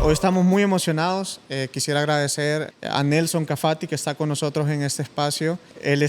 Hoy estamos muy emocionados. Quisiera agradecer a Nelson Cafati, que está con nosotros en este espacio. Él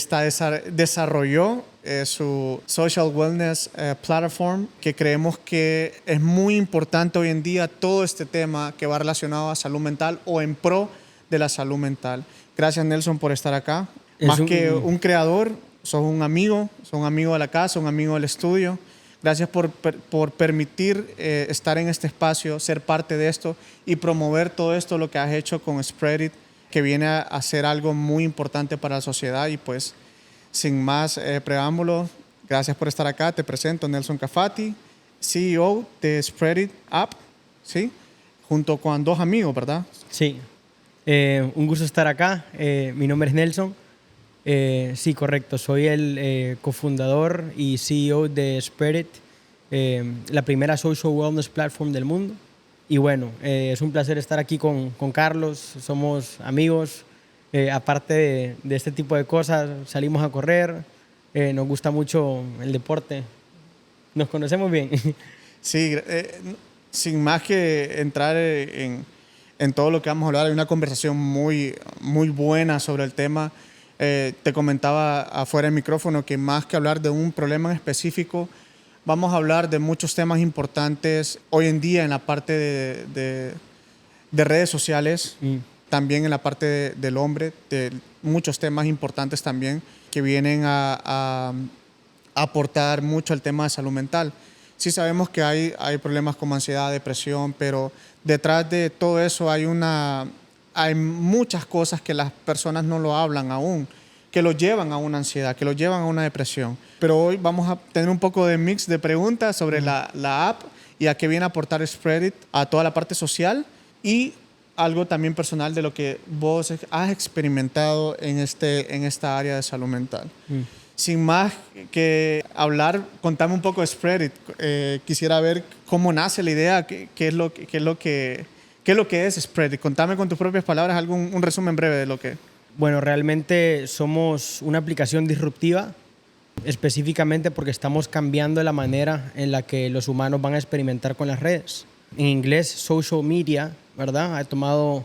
desarrolló su Social Wellness Platform, que creemos que es muy importante hoy en día todo este tema que va relacionado a salud mental o en pro de la salud mental. Gracias, Nelson, por estar acá. Más que un creador, sos un amigo de la casa, un amigo del estudio. Gracias por permitir estar en este espacio, ser parte de esto y promover todo esto, lo que has hecho con Spread It, que viene a ser algo muy importante para la sociedad. Y pues, sin más preámbulos, gracias por estar acá. Te presento Nelson Cafati, CEO de Spread It App, ¿sí? Junto con dos amigos, ¿verdad? Sí. Un gusto estar acá. Mi nombre es Nelson. Sí, correcto. Soy el cofundador y CEO de Spread It, la primera social wellness platform del mundo. Y bueno, es un placer estar aquí con Carlos. Somos amigos. Aparte de este tipo de cosas, salimos a correr. Nos gusta mucho el deporte. Nos conocemos bien. Sí, sin más que entrar en todo lo que vamos a hablar, hay una conversación muy, muy buena sobre el tema. Te comentaba afuera del micrófono que más que hablar de un problema en específico, vamos a hablar de muchos temas importantes hoy en día en la parte de redes sociales, también en la parte del hombre, de muchos temas importantes también que vienen a aportar mucho al tema de salud mental. Sí sabemos que hay problemas como ansiedad, depresión, pero detrás de todo eso hay muchas cosas que las personas no lo hablan aún, que lo llevan a una ansiedad, que lo llevan a una depresión. Pero hoy vamos a tener un poco de mix de preguntas sobre la app y a qué viene a aportar Spread It a toda la parte social y algo también personal de lo que vos has experimentado en esta área de salud mental. Sin más que hablar, contame un poco de Spread It. Quisiera ver cómo nace la idea, qué es lo que es Spread It. Contame con tus propias palabras un resumen breve de lo que... Bueno, realmente somos una aplicación disruptiva, específicamente porque estamos cambiando la manera en la que los humanos van a experimentar con las redes. En inglés, social media, ¿verdad? Ha tomado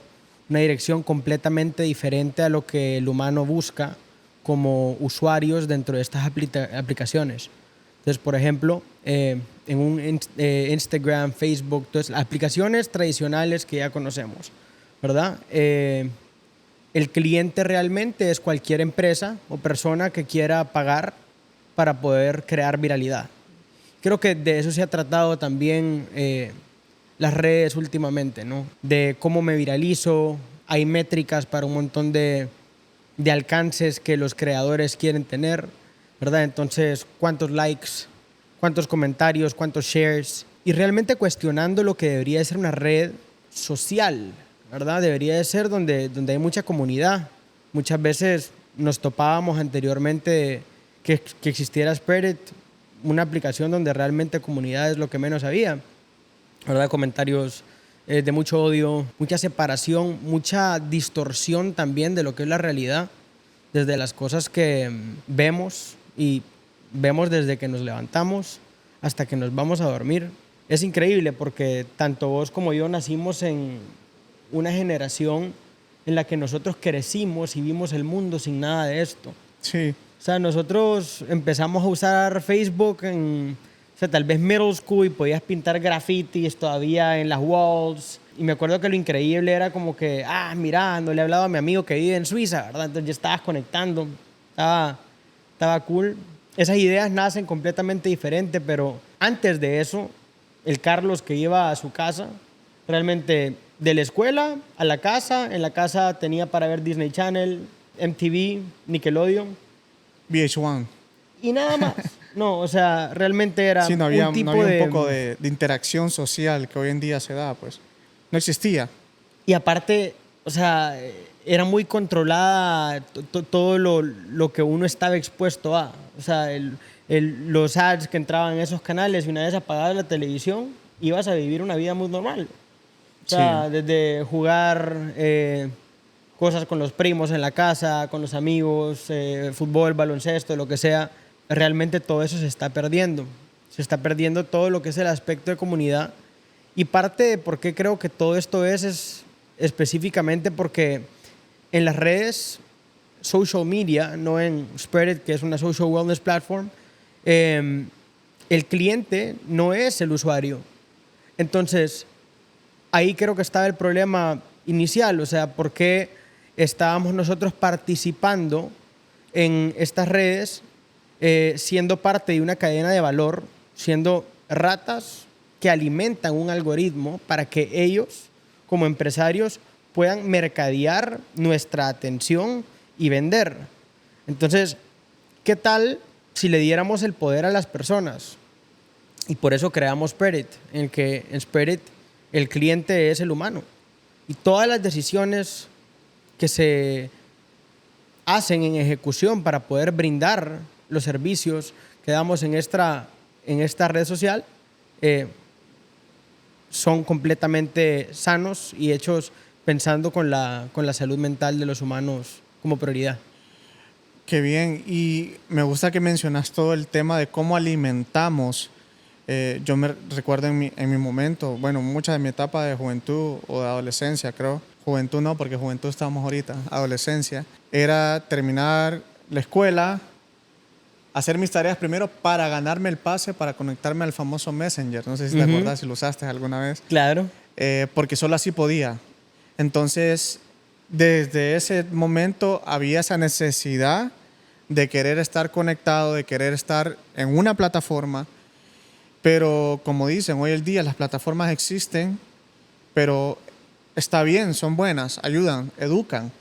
una dirección completamente diferente a lo que el humano busca como usuarios dentro de estas aplicaciones. Entonces, por ejemplo, en un Instagram, Facebook, todas las aplicaciones tradicionales que ya conocemos, ¿verdad? El cliente realmente es cualquier empresa o persona que quiera pagar para poder crear viralidad. Creo que de eso se ha tratado también las redes últimamente, ¿no? De cómo me viralizo. Hay métricas para un montón de alcances que los creadores quieren tener, ¿verdad? Entonces, ¿cuántos likes? ¿Cuántos comentarios? ¿Cuántos shares? Y realmente cuestionando lo que debería ser una red social, ¿verdad? Debería de ser donde hay mucha comunidad. Muchas veces nos topábamos anteriormente que existiera Spread It, una aplicación donde realmente comunidad es lo que menos había, ¿verdad? Comentarios de mucho odio, mucha separación, mucha distorsión también de lo que es la realidad, desde las cosas que vemos y vemos desde que nos levantamos hasta que nos vamos a dormir. Es increíble porque tanto vos como yo nacimos en una generación en la que nosotros crecimos y vimos el mundo sin nada de esto. Sí. O sea, nosotros empezamos a usar Facebook tal vez middle school y podías pintar grafitis todavía en las walls. Y me acuerdo que lo increíble era como que, mira, no le he hablado a mi amigo que vive en Suiza, ¿verdad? Entonces ya estabas conectando, estaba cool. Esas ideas nacen completamente diferentes, pero antes de eso, el Carlos que iba a su casa, realmente de la escuela a la casa, en la casa tenía para ver Disney Channel, MTV, Nickelodeon. VH1. Y nada más. No, o sea, realmente era sí, no había un poco de interacción social que hoy en día se da, pues. No existía. Y aparte, o sea, era muy controlada todo lo que uno estaba expuesto a. O sea, los ads que entraban en esos canales y una vez apagada la televisión, ibas a vivir una vida muy normal. O sea, sí. Desde jugar cosas con los primos en la casa, con los amigos, fútbol, baloncesto, lo que sea. Realmente todo eso se está perdiendo. Se está perdiendo todo lo que es el aspecto de comunidad Y parte de por qué creo que todo esto es específicamente porque en las redes social media, no en Spreadit, que es una social wellness platform, el cliente no es el usuario. Entonces, ahí creo que estaba el problema inicial, o sea, por qué estábamos nosotros participando en estas redes siendo parte de una cadena de valor, siendo ratas que alimentan un algoritmo para que ellos, como empresarios, puedan mercadear nuestra atención y vender. Entonces, ¿qué tal si le diéramos el poder a las personas? Y por eso creamos Spreadit, en que en Spreadit el cliente es el humano. Y todas las decisiones que se hacen en ejecución para poder brindar los servicios que damos en esta red social son completamente sanos y hechos pensando con la salud mental de los humanos como prioridad. Qué bien. Y me gusta que mencionas todo el tema de cómo alimentamos. Yo me recuerdo en mi momento, bueno, mucha de mi etapa de juventud o de adolescencia, creo. Juventud no, porque juventud estamos ahorita. Adolescencia. Era terminar la escuela, hacer mis tareas primero para ganarme el pase para conectarme al famoso Messenger. No sé si te acuerdas, si lo usaste alguna vez. Claro. Porque solo así podía. Entonces, desde ese momento había esa necesidad de querer estar conectado, de querer estar en una plataforma. Pero como dicen, hoy en día las plataformas existen, pero está bien, son buenas, ayudan, educan.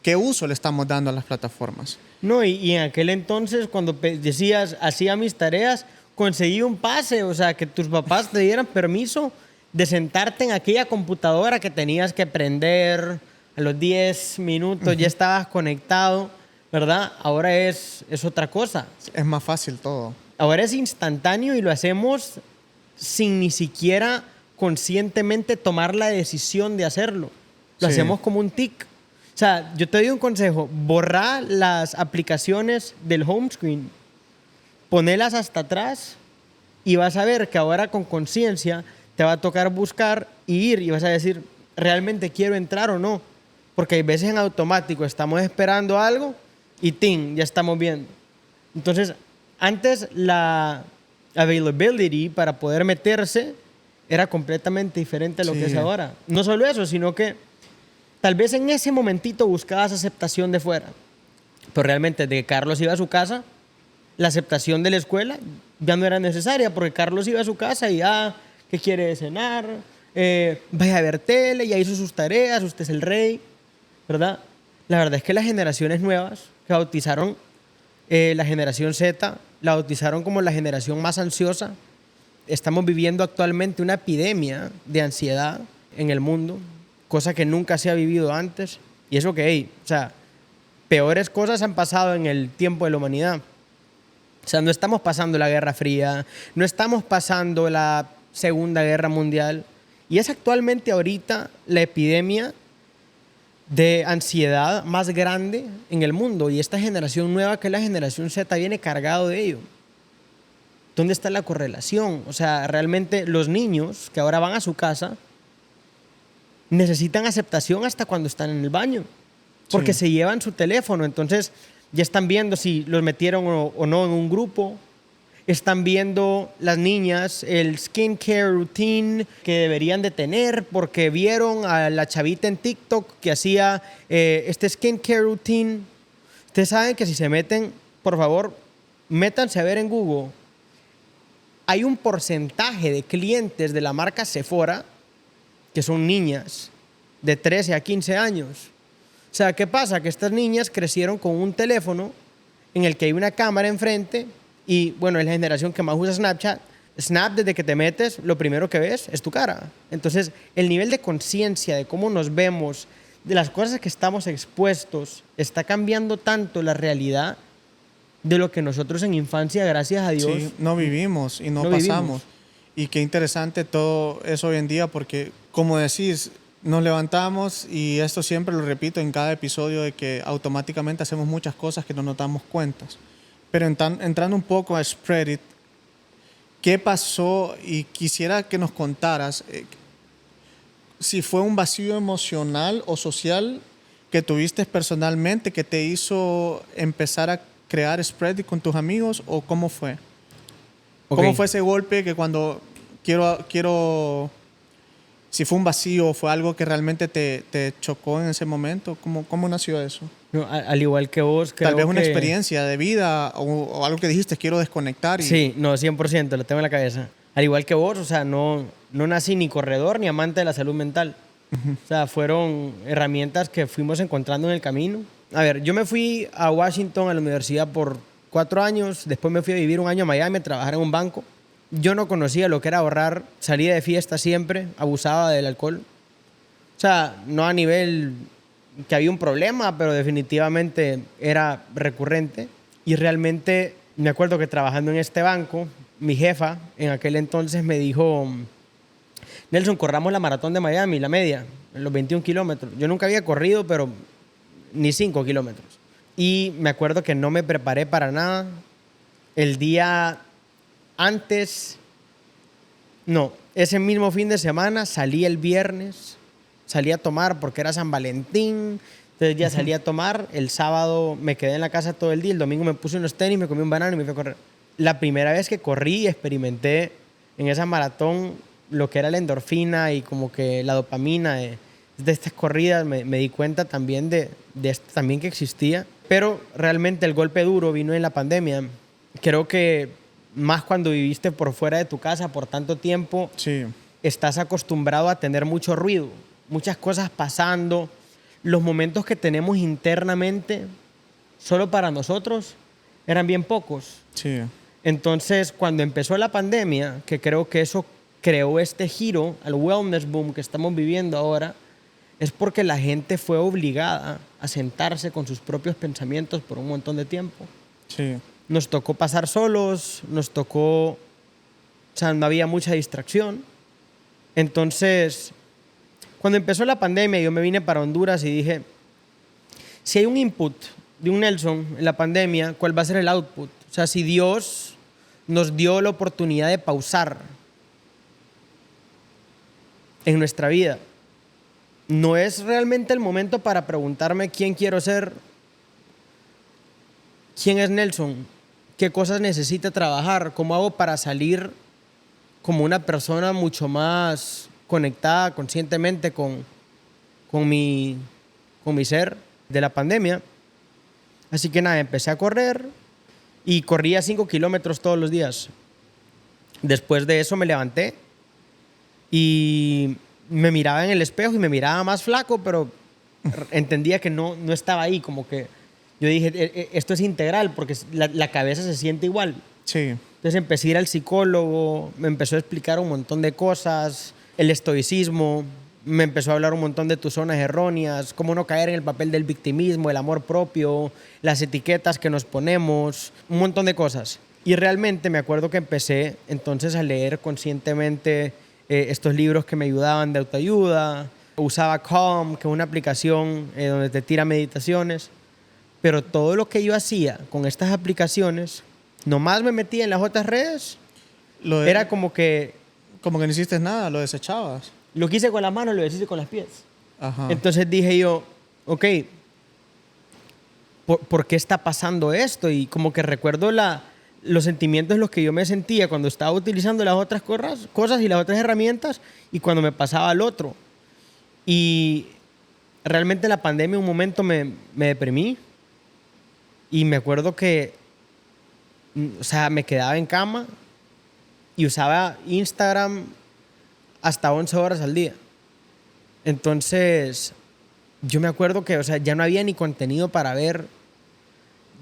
¿Qué uso le estamos dando a las plataformas? No, y en aquel entonces, cuando decías, hacía mis tareas, conseguí un pase, o sea, que tus papás te dieran permiso de sentarte en aquella computadora que tenías que prender, a los 10 minutos ya estabas conectado, ¿verdad? Ahora es otra cosa. Es más fácil todo. Ahora es instantáneo y lo hacemos sin ni siquiera conscientemente tomar la decisión de hacerlo. Lo hacemos como un tic. O sea, yo te doy un consejo, borra las aplicaciones del home screen, ponelas hasta atrás y vas a ver que ahora con conciencia te va a tocar buscar y ir y vas a decir, ¿realmente quiero entrar o no? Porque hay veces en automático estamos esperando algo y ¡ting! Ya estamos viendo. Entonces, antes la availability para poder meterse era completamente diferente a lo que es ahora. No solo eso, sino que tal vez en ese momentito buscabas aceptación de fuera, pero realmente de que Carlos iba a su casa, la aceptación de la escuela ya no era necesaria porque Carlos iba a su casa y ya, ¿qué quiere cenar? Vaya a ver tele, ya hizo sus tareas, usted es el rey, ¿verdad? La verdad es que las generaciones nuevas que bautizaron la generación Z, la bautizaron como la generación más ansiosa. Estamos viviendo actualmente una epidemia de ansiedad en el mundo, cosa que nunca se ha vivido antes. Y eso que, o sea, peores cosas han pasado en el tiempo de la humanidad. O sea, no estamos pasando la Guerra Fría, no estamos pasando la Segunda Guerra Mundial. Y es actualmente ahorita la epidemia de ansiedad más grande en el mundo. Y esta generación nueva, que es la generación Z, viene cargado de ello. ¿Dónde está la correlación? O sea, realmente los niños que ahora van a su casa necesitan aceptación hasta cuando están en el baño, porque se llevan su teléfono, entonces ya están viendo si los metieron o no en un grupo, están viendo las niñas el skincare routine que deberían de tener porque vieron a la chavita en TikTok que hacía este skincare routine. Ustedes saben que si se meten, por favor, métanse a ver en Google. Hay un porcentaje de clientes de la marca Sephora que son niñas de 13 a 15 años. O sea, ¿qué pasa? Que estas niñas crecieron con un teléfono en el que hay una cámara enfrente y, bueno, es la generación que más usa Snapchat. Snap, desde que te metes, lo primero que ves es tu cara. Entonces, el nivel de conciencia de cómo nos vemos, de las cosas que estamos expuestos, está cambiando tanto la realidad de lo que nosotros en infancia, gracias a Dios, no vivimos y no pasamos. Y qué interesante todo eso hoy en día porque, como decís, nos levantamos y esto siempre lo repito en cada episodio de que automáticamente hacemos muchas cosas que no nos damos cuenta. Pero entrando un poco a Spreadit, ¿Qué pasó? Y quisiera que nos contaras si fue un vacío emocional o social que tuviste personalmente que te hizo empezar a crear Spready con tus amigos, o cómo fue. ¿Cómo fue ese golpe que cuando si fue un vacío o fue algo que realmente te chocó en ese momento? ¿Cómo nació eso? No, al igual que vos, creo Tal vez una que... experiencia de vida o algo que dijiste, quiero desconectar. Sí, no, 100%, lo tengo en la cabeza. Al igual que vos, o sea, no nací ni corredor ni amante de la salud mental. O sea, fueron herramientas que fuimos encontrando en el camino. A ver, yo me fui a Washington, a la universidad, por 4 años. Después me fui a vivir un año a Miami, a trabajar en un banco. Yo no conocía lo que era ahorrar, salía de fiesta siempre, abusaba del alcohol. O sea, no a nivel que había un problema, pero definitivamente era recurrente. Y realmente me acuerdo que trabajando en este banco, mi jefa en aquel entonces me dijo: Nelson, corramos la maratón de Miami, la media, en los 21 kilómetros. Yo nunca había corrido, pero ni 5 kilómetros. Y me acuerdo que no me preparé para nada. El día antes, no, ese mismo fin de semana salí el viernes, salí a tomar porque era San Valentín. Entonces ya salí a tomar. El sábado me quedé en la casa todo el día. El domingo me puse unos tenis, me comí un banano y me fui a correr. La primera vez que corrí y experimenté en esa maratón lo que era la endorfina y como que la dopamina de estas corridas, me di cuenta también de esto también que existía. Pero realmente el golpe duro vino en la pandemia. Creo que más cuando viviste por fuera de tu casa por tanto tiempo, Sí. estás acostumbrado a tener mucho ruido, muchas cosas pasando. Los momentos que tenemos internamente solo para nosotros eran bien pocos. Sí. Entonces, cuando empezó la pandemia, que creo que eso creó este giro al wellness boom que estamos viviendo ahora, es porque la gente fue obligada a sentarse con sus propios pensamientos por un montón de tiempo. Sí. Nos tocó pasar solos, o sea, no había mucha distracción. Entonces, cuando empezó la pandemia, yo me vine para Honduras y dije, si hay un input de un Nelson en la pandemia, ¿cuál va a ser el output? O sea, si Dios nos dio la oportunidad de pausar en nuestra vida, ¿no es realmente el momento para preguntarme quién quiero ser? ¿Quién es Nelson? ¿Qué cosas necesita trabajar? ¿Cómo hago para salir como una persona mucho más conectada conscientemente con mi ser de la pandemia? Así que nada, empecé a correr y corría 5 kilómetros todos los días. Después de eso me levanté y me miraba en el espejo y me miraba más flaco, pero entendía que no estaba ahí, como que yo dije, esto es integral porque la cabeza se siente igual. Sí. Entonces empecé a ir al psicólogo, me empezó a explicar un montón de cosas, el estoicismo, me empezó a hablar un montón de tus zonas erróneas, cómo no caer en el papel del victimismo, el amor propio, las etiquetas que nos ponemos, un montón de cosas. Y realmente me acuerdo que empecé entonces a leer conscientemente estos libros que me ayudaban de autoayuda. Usaba Calm, que es una aplicación donde te tira meditaciones. Pero todo lo que yo hacía con estas aplicaciones, nomás me metía en las otras redes, era como que... Como que no hiciste nada, lo desechabas. Lo que hice con las manos lo hice con las pies. Ajá. Entonces dije yo, ok, ¿por qué está pasando esto? Y como que recuerdo los sentimientos en los que yo me sentía cuando estaba utilizando las otras cosas y las otras herramientas y cuando me pasaba al otro. Y realmente la pandemia en un momento me deprimí y me acuerdo que, o sea, me quedaba en cama y usaba Instagram hasta 11 horas al día. Entonces, yo me acuerdo que, o sea, ya no había ni contenido para ver.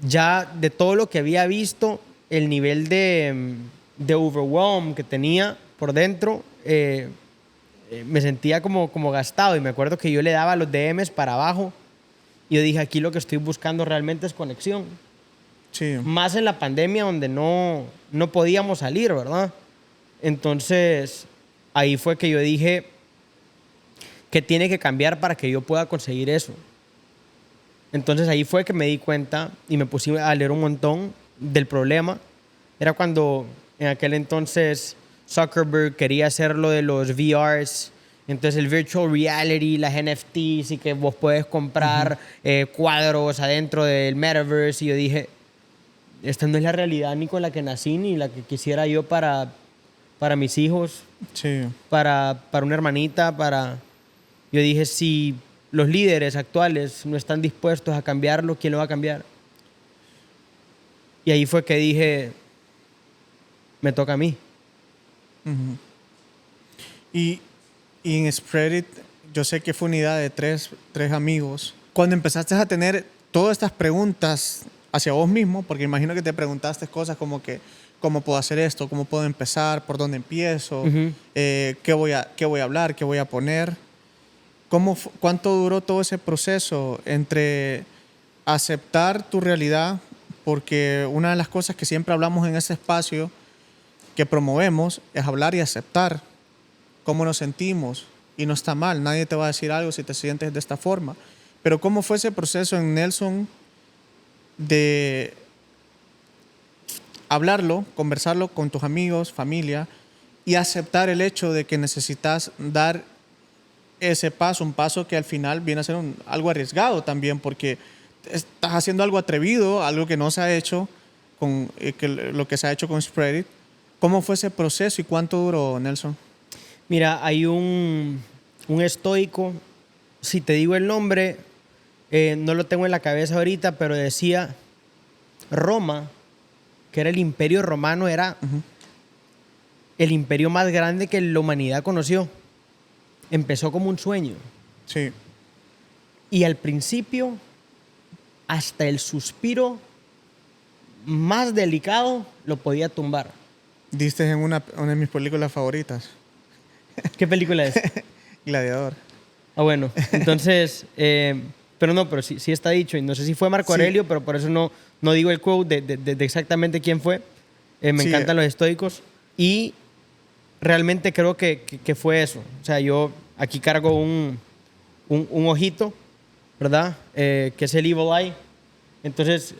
Ya de todo lo que había visto, el nivel de overwhelm que tenía por dentro, me sentía como gastado. Y me acuerdo que yo le daba los DMs para abajo. Y yo dije, aquí lo que estoy buscando realmente es conexión. Sí. Más en la pandemia donde no podíamos salir, ¿verdad? Entonces, ahí fue que yo dije que tiene que cambiar para que yo pueda conseguir eso. Entonces ahí fue que me di cuenta y me puse a leer un montón del problema. Era cuando En aquel entonces Zuckerberg quería hacer lo de los VRs. Entonces el virtual reality, las NFTs y que vos puedes comprar cuadros adentro del metaverse. Y yo dije, esta no es la realidad ni con la que nací ni la que quisiera yo para mis hijos, Sí. para una hermanita, Yo dije, si los líderes actuales no están dispuestos a cambiarlo, ¿quién lo va a cambiar? Y ahí fue que dije, me toca a mí. Y en Spread It, yo sé que fue unidad de tres amigos. Cuando empezaste a tener todas estas preguntas hacia vos mismo, porque imagino que te preguntaste cosas como que, ¿cómo puedo hacer esto? ¿Cómo puedo empezar? ¿Por dónde empiezo? ¿Qué voy a hablar? ¿Qué voy a poner? ¿Cuánto duró todo ese proceso entre aceptar tu realidad? Porque una de las cosas que siempre hablamos en ese espacio que promovemos es hablar y aceptar cómo nos sentimos. Y no está mal, nadie te va a decir algo si te sientes de esta forma. Pero ¿cómo fue ese proceso en Nelson de hablarlo, conversarlo con tus amigos, familia y aceptar el hecho de que necesitas dar ese paso, un paso que al final viene a ser algo arriesgado también, porque estás haciendo algo atrevido, algo que no se ha hecho, lo que se ha hecho con Spread It? ¿Cómo fue ese proceso y cuánto duró, Nelson? Mira, hay un estoico, si te digo el nombre, no lo tengo en la cabeza ahorita, pero decía Roma, que era el imperio romano, era el imperio más grande que la humanidad conoció. Empezó como un sueño. Sí. Y al principio, hasta el suspiro más delicado lo podía tumbar. Diste en una de mis películas favoritas. ¿Qué película es? Gladiador. Ah, bueno. Entonces, pero sí está dicho. Y no sé si fue Marco Aurelio, pero por eso no digo el quote de exactamente quién fue. Me encantan los estoicos. Y realmente creo que fue eso. O sea, yo aquí cargo un ojito, ¿verdad? Que es el Evil Eye. Entonces,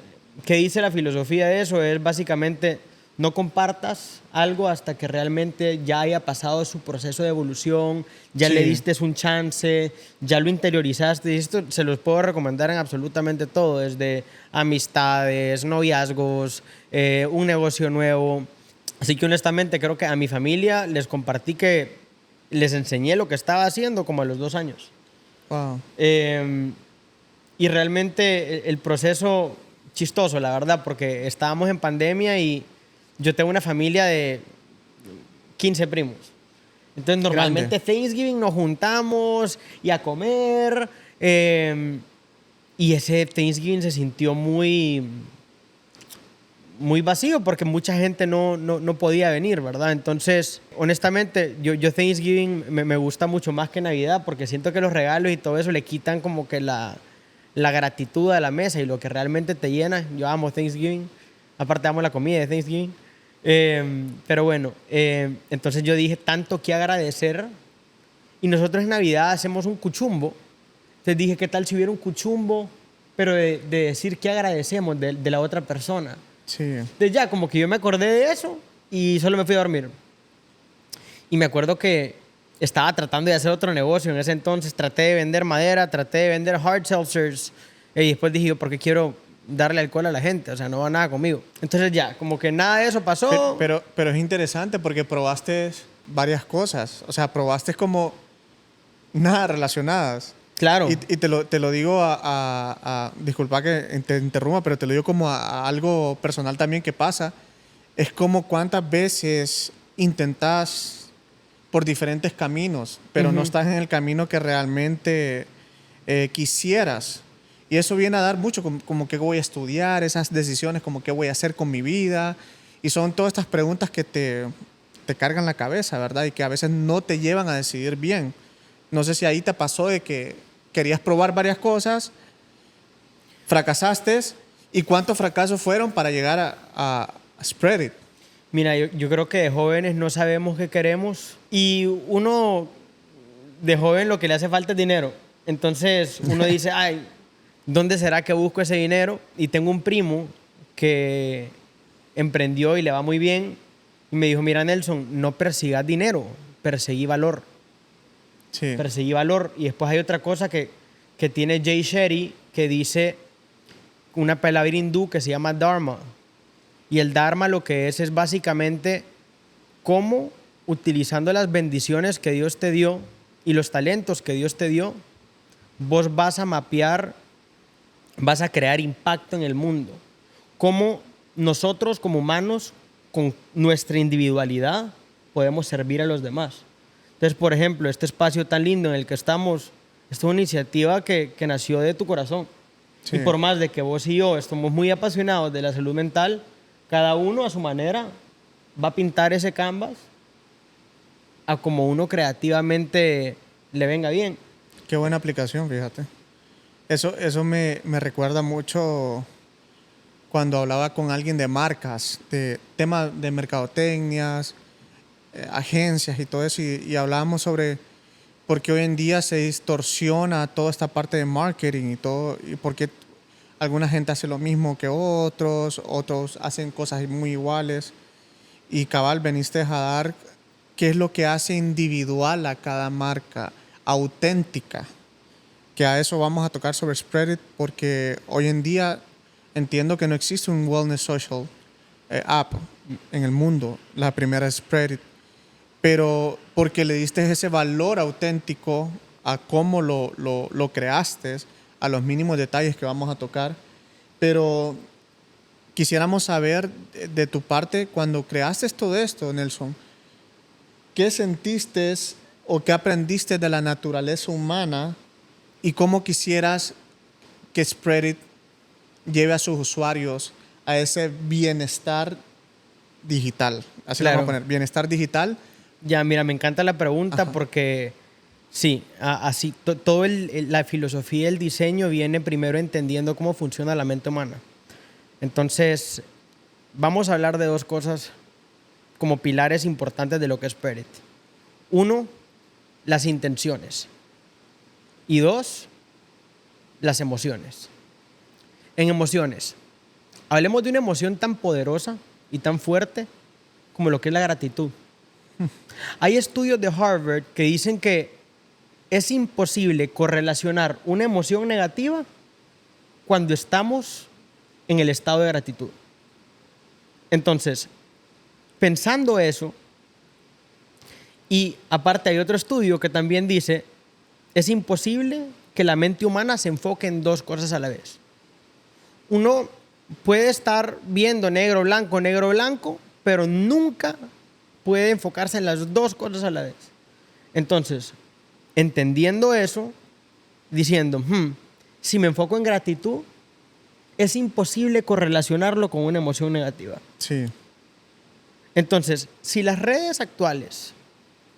¿qué dice la filosofía de eso? Es básicamente no compartas algo hasta que realmente ya haya pasado su proceso de evolución, ya le diste un chance, ya lo interiorizaste. Y esto se los puedo recomendar en absolutamente todo, desde amistades, noviazgos, un negocio nuevo. Así que honestamente creo que a mi familia les compartí que les enseñé lo que estaba haciendo como a los 2 años. Wow. Y realmente el proceso chistoso, la verdad, porque estábamos en pandemia y yo tengo una familia de 15 primos. Entonces normalmente Thanksgiving nos juntamos y a comer. Y ese Thanksgiving se sintió muy vacío porque mucha gente no podía venir, ¿verdad? Entonces, honestamente, yo Thanksgiving me gusta mucho más que Navidad porque siento que los regalos y todo eso le quitan como que la gratitud a la mesa y lo que realmente te llena. Yo amo Thanksgiving. Aparte amo la comida de Thanksgiving. Pero bueno, entonces yo dije tanto que agradecer. Y nosotros en Navidad hacemos un cuchumbo. Entonces dije, ¿qué tal si hubiera un cuchumbo, pero de decir que agradecemos de la otra persona? Sí. Entonces ya, como que yo me acordé de eso y solo me fui a dormir. Y me acuerdo que estaba tratando de hacer otro negocio. En ese entonces traté de vender madera, traté de vender hard seltzers. Y después dije, ¿por qué quiero darle alcohol a la gente? O sea, no va nada conmigo. Entonces ya, como que nada de eso pasó. Pero es interesante porque probaste varias cosas. O sea, probaste como nada relacionadas. Claro. Y te lo digo disculpa que te interrumpa, pero te lo digo como a algo personal también que pasa. Es como cuántas veces intentas por diferentes caminos, pero no estás en el camino que realmente quisieras. Y eso viene a dar mucho como qué voy a estudiar, esas decisiones, como qué voy a hacer con mi vida. Y son todas estas preguntas que te cargan la cabeza, ¿verdad? Y que a veces no te llevan a decidir bien. No sé si ahí te pasó de que querías probar varias cosas, fracasaste, ¿y cuántos fracasos fueron para llegar a Spread It? Mira, yo creo que de jóvenes no sabemos qué queremos y uno de joven lo que le hace falta es dinero. Entonces uno dice, ay, ¿dónde será que busco ese dinero? Y tengo un primo que emprendió y le va muy bien Y me dijo, mira Nelson, no persigas dinero, perseguí valor. Sí. Perseguí valor. Y después hay otra cosa que tiene Jay Shetty que dice una palabra hindú que se llama Dharma. Y el Dharma lo que es básicamente cómo utilizando las bendiciones que Dios te dio y los talentos que Dios te dio, vos vas a mapear, vas a crear impacto en el mundo. Cómo nosotros como humanos, con nuestra individualidad, podemos servir a los demás. Entonces, por ejemplo, este espacio tan lindo en el que estamos, esta es una iniciativa que nació de tu corazón. Sí. Y por más de que vos y yo estamos muy apasionados de la salud mental, cada uno a su manera va a pintar ese canvas a como uno creativamente le venga bien. Qué buena aplicación, fíjate. Eso me recuerda mucho cuando hablaba con alguien de marcas, de temas de mercadotecnias, agencias y todo eso, y hablábamos sobre por qué hoy en día se distorsiona toda esta parte de marketing y todo, y por qué alguna gente hace lo mismo que otros hacen cosas muy iguales. Y cabal, veniste a dar qué es lo que hace individual a cada marca, auténtica. Que a eso vamos a tocar sobre Spread It, porque hoy en día entiendo que no existe un Wellness Social app en el mundo. La primera es Spread It. Pero porque le diste ese valor auténtico a cómo lo creaste, a los mínimos detalles que vamos a tocar. Pero quisiéramos saber de tu parte, cuando creaste todo esto, Nelson, ¿qué sentiste o qué aprendiste de la naturaleza humana y cómo quisieras que Spread It lleve a sus usuarios a ese bienestar digital? Así lo Claro. vamos a poner, bienestar digital. Ya, mira, me encanta la pregunta. Ajá. Porque sí, así todo la filosofía del diseño viene primero entendiendo cómo funciona la mente humana. Entonces, vamos a hablar de dos cosas como pilares importantes de lo que es Spread It. Uno, las intenciones. Y dos, las emociones. En emociones, hablemos de una emoción tan poderosa y tan fuerte como lo que es la gratitud. Hay estudios de Harvard que dicen que es imposible correlacionar una emoción negativa cuando estamos en el estado de gratitud. Entonces, pensando eso, y aparte hay otro estudio que también dice, es imposible que la mente humana se enfoque en dos cosas a la vez. Uno puede estar viendo negro, blanco, pero nunca puede enfocarse en las dos cosas a la vez. Entonces, entendiendo eso, diciendo, si me enfoco en gratitud, es imposible correlacionarlo con una emoción negativa. Sí. Entonces, si las redes actuales,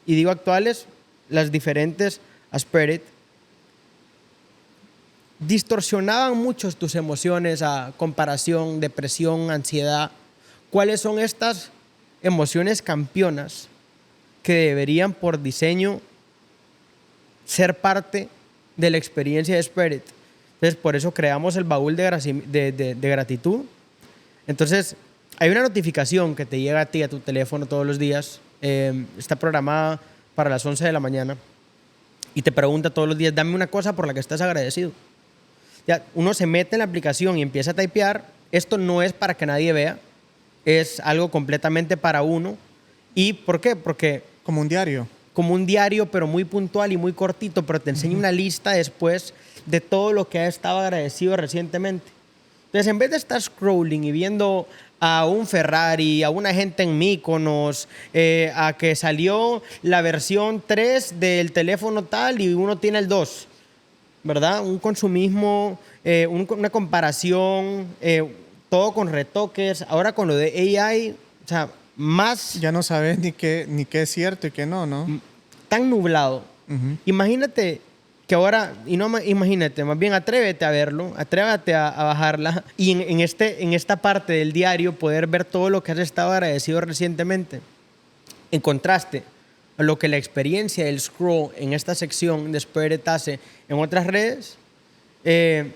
y digo actuales, las diferentes a Spread It, distorsionaban mucho tus emociones a comparación, depresión, ansiedad, ¿cuáles son estas emociones campeonas que deberían por diseño ser parte de la experiencia de Spread It? Entonces, por eso creamos el baúl de gratitud. Entonces, hay una notificación que te llega a ti, a tu teléfono todos los días. Está programada para las 11 de la mañana y te pregunta todos los días, dame una cosa por la que estás agradecido. Ya, uno se mete en la aplicación y empieza a typear. Esto no es para que nadie vea. Es algo completamente para uno. ¿Y por qué? Porque... Como un diario. Como un diario, pero muy puntual y muy cortito, pero te enseña una lista después de todo lo que ha estado agradecido recientemente. Entonces, en vez de estar scrolling y viendo a un Ferrari, a una gente en Mykonos, a que salió la versión 3 del teléfono tal y uno tiene el 2, ¿verdad? Un consumismo, una comparación, todo con retoques. Ahora con lo de AI, o sea, más... Ya no sabes ni qué es cierto y qué no, ¿no? Tan nublado. Imagínate que ahora, y no imagínate, más bien atrévete a verlo, atrévete a bajarla y en esta parte del diario poder ver todo lo que has estado agradecido recientemente. En contraste a lo que la experiencia del scroll en esta sección de Spread It hace en otras redes, que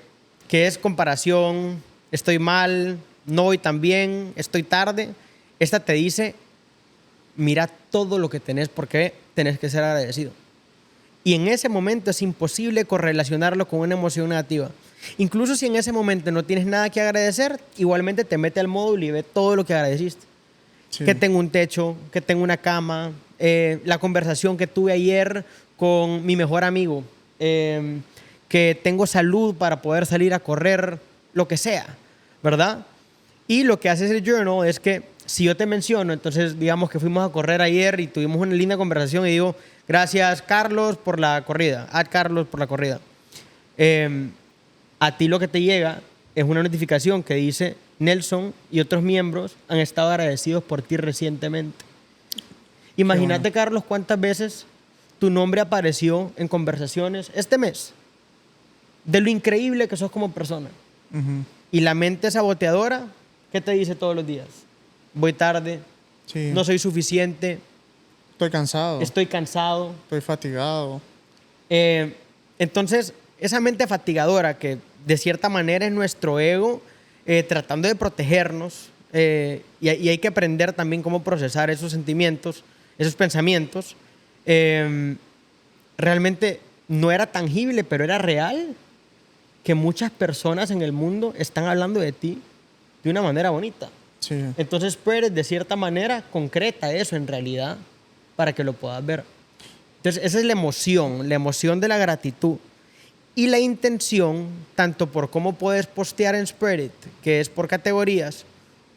es comparación, estoy mal, no voy tan bien, estoy tarde. Esta te dice, mira todo lo que tenés porque tenés que ser agradecido. Y en ese momento es imposible correlacionarlo con una emoción negativa. Incluso si en ese momento no tienes nada que agradecer, igualmente te mete al módulo y ve todo lo que agradeciste. Sí. Que tengo un techo, que tengo una cama, la conversación que tuve ayer con mi mejor amigo, que tengo salud para poder salir a correr, lo que sea, ¿verdad? Y lo que hace ese journal es que si yo te menciono, entonces digamos que fuimos a correr ayer y tuvimos una linda conversación y digo, gracias Carlos por la corrida, Carlos por la corrida. A ti lo que te llega es una notificación que dice, Nelson y otros miembros han estado agradecidos por ti recientemente. Imagínate, bueno. Carlos, cuántas veces tu nombre apareció en conversaciones este mes, de lo increíble que sos como persona. Ujú. Y la mente saboteadora, ¿qué te dice todos los días? Voy tarde, Sí. no soy suficiente, Estoy cansado. estoy cansado. Estoy fatigado. Entonces, esa mente fatigadora que de cierta manera es nuestro ego tratando de protegernos y hay que aprender también cómo procesar esos sentimientos, esos pensamientos, realmente no era tangible, pero era real que muchas personas en el mundo están hablando de ti de una manera bonita. Sí. Entonces, Spirit de cierta manera concreta eso en realidad para que lo puedas ver. Entonces, esa es la emoción de la gratitud. Y la intención, tanto por cómo puedes postear en Spirit, que es por categorías,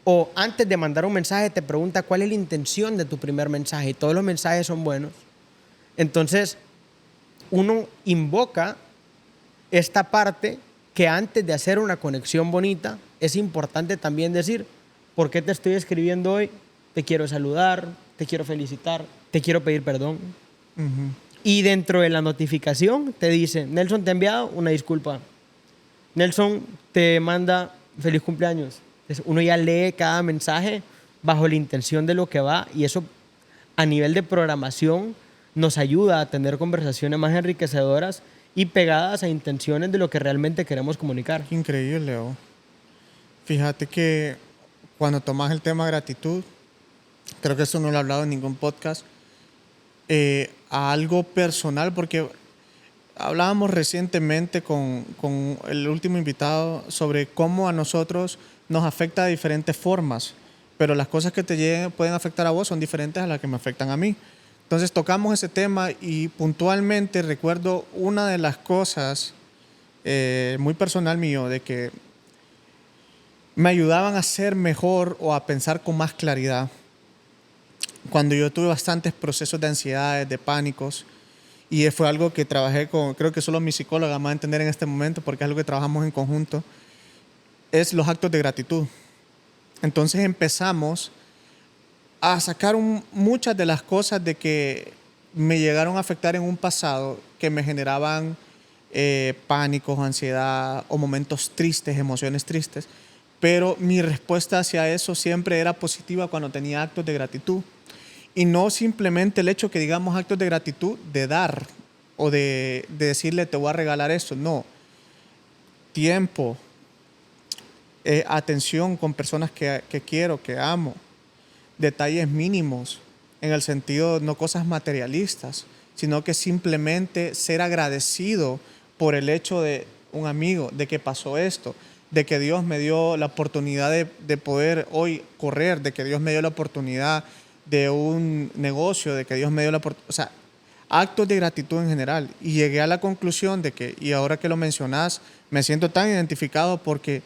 o antes de mandar un mensaje te pregunta cuál es la intención de tu primer mensaje, y todos los mensajes son buenos. Entonces, uno invoca esta parte que antes de hacer una conexión bonita, es importante también decir, ¿por qué te estoy escribiendo hoy? Te quiero saludar, te quiero felicitar, te quiero pedir perdón. Ujú. Y dentro de la notificación te dice, Nelson te ha enviado una disculpa. Nelson te manda feliz cumpleaños. Entonces, uno ya lee cada mensaje bajo la intención de lo que va y eso a nivel de programación nos ayuda a tener conversaciones más enriquecedoras y pegadas a intenciones de lo que realmente queremos comunicar. Qué increíble, Leo. Fíjate que cuando tomas el tema gratitud, creo que eso no lo he hablado en ningún podcast, a algo personal, porque hablábamos recientemente con el último invitado sobre cómo a nosotros nos afecta de diferentes formas, pero las cosas que te lleguen pueden afectar a vos son diferentes a las que me afectan a mí. Entonces tocamos ese tema y puntualmente recuerdo una de las cosas muy personal mío de que me ayudaban a ser mejor o a pensar con más claridad. Cuando yo tuve bastantes procesos de ansiedades, de pánicos, y fue algo que trabajé con, creo que solo mi psicóloga me va a entender en este momento porque es algo que trabajamos en conjunto, es los actos de gratitud. Entonces empezamos a sacar muchas de las cosas de que me llegaron a afectar en un pasado que me generaban pánicos, ansiedad o momentos tristes, emociones tristes. Pero mi respuesta hacia eso siempre era positiva cuando tenía actos de gratitud. Y no simplemente el hecho que digamos actos de gratitud de dar o de decirle te voy a regalar esto. No. Tiempo, atención con personas que quiero, que amo. Detalles mínimos, en el sentido no cosas materialistas, sino que simplemente ser agradecido por el hecho de un amigo, de que pasó esto, de que Dios me dio la oportunidad de poder hoy correr, de que Dios me dio la oportunidad de un negocio, de que Dios me dio la oportunidad, o sea, actos de gratitud en general. Y llegué a la conclusión de que, y ahora que lo mencionás, me siento tan identificado porque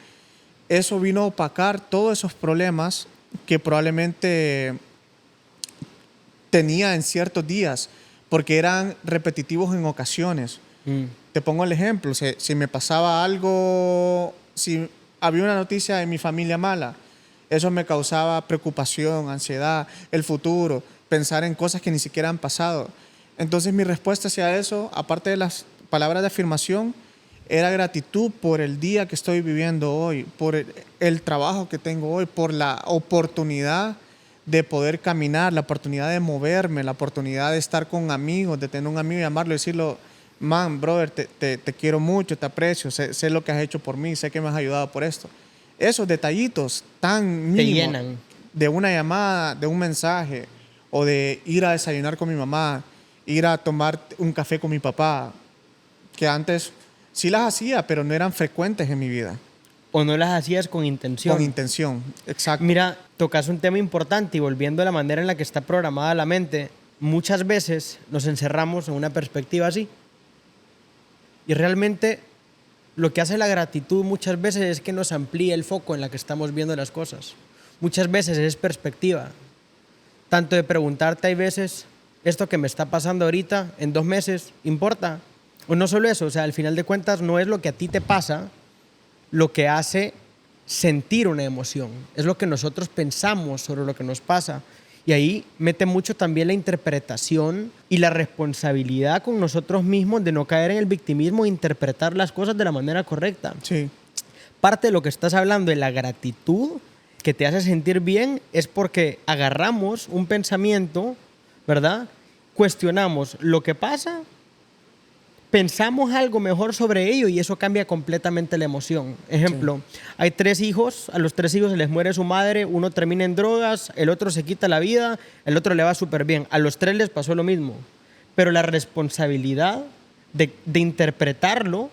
eso vino a opacar todos esos problemas que probablemente tenía en ciertos días, porque eran repetitivos en ocasiones. Te pongo el ejemplo, si me pasaba algo, si había una noticia de mi familia mala, eso me causaba preocupación, ansiedad, el futuro, pensar en cosas que ni siquiera han pasado. Entonces mi respuesta hacia eso, aparte de las palabras de afirmación, era gratitud por el día que estoy viviendo hoy, por el trabajo que tengo hoy, por la oportunidad de poder caminar, la oportunidad de moverme, la oportunidad de estar con amigos, de tener un amigo y llamarlo y decirlo, man, brother, te quiero mucho, te aprecio, sé lo que has hecho por mí, sé que me has ayudado por esto. Esos detallitos tan mínimos Te llenan. de una llamada, de un mensaje o de ir a desayunar con mi mamá, ir a tomar un café con mi papá, que antes sí las hacía, pero no eran frecuentes en mi vida. O no las hacías con intención. Con intención, exacto. Mira, tocas un tema importante y volviendo a la manera en la que está programada la mente, muchas veces nos encerramos en una perspectiva así. Y realmente lo que hace la gratitud muchas veces es que nos amplía el foco en la que estamos viendo las cosas. Muchas veces es perspectiva. Tanto de preguntarte, hay veces, esto que me está pasando ahorita, en 2 meses, ¿importa? O no solo eso, o sea, al final de cuentas no es lo que a ti te pasa lo que hace sentir una emoción. Es lo que nosotros pensamos sobre lo que nos pasa. Y ahí mete mucho también la interpretación y la responsabilidad con nosotros mismos de no caer en el victimismo e interpretar las cosas de la manera correcta. Sí. Parte de lo que estás hablando de la gratitud que te hace sentir bien es porque agarramos un pensamiento, ¿verdad? Cuestionamos lo que pasa, pensamos algo mejor sobre ello y eso cambia completamente la emoción. Ejemplo, hay 3 hijos, a los 3 hijos se les muere su madre, uno termina en drogas, el otro se quita la vida, el otro le va súper bien. A los 3 les pasó lo mismo, pero la responsabilidad de interpretarlo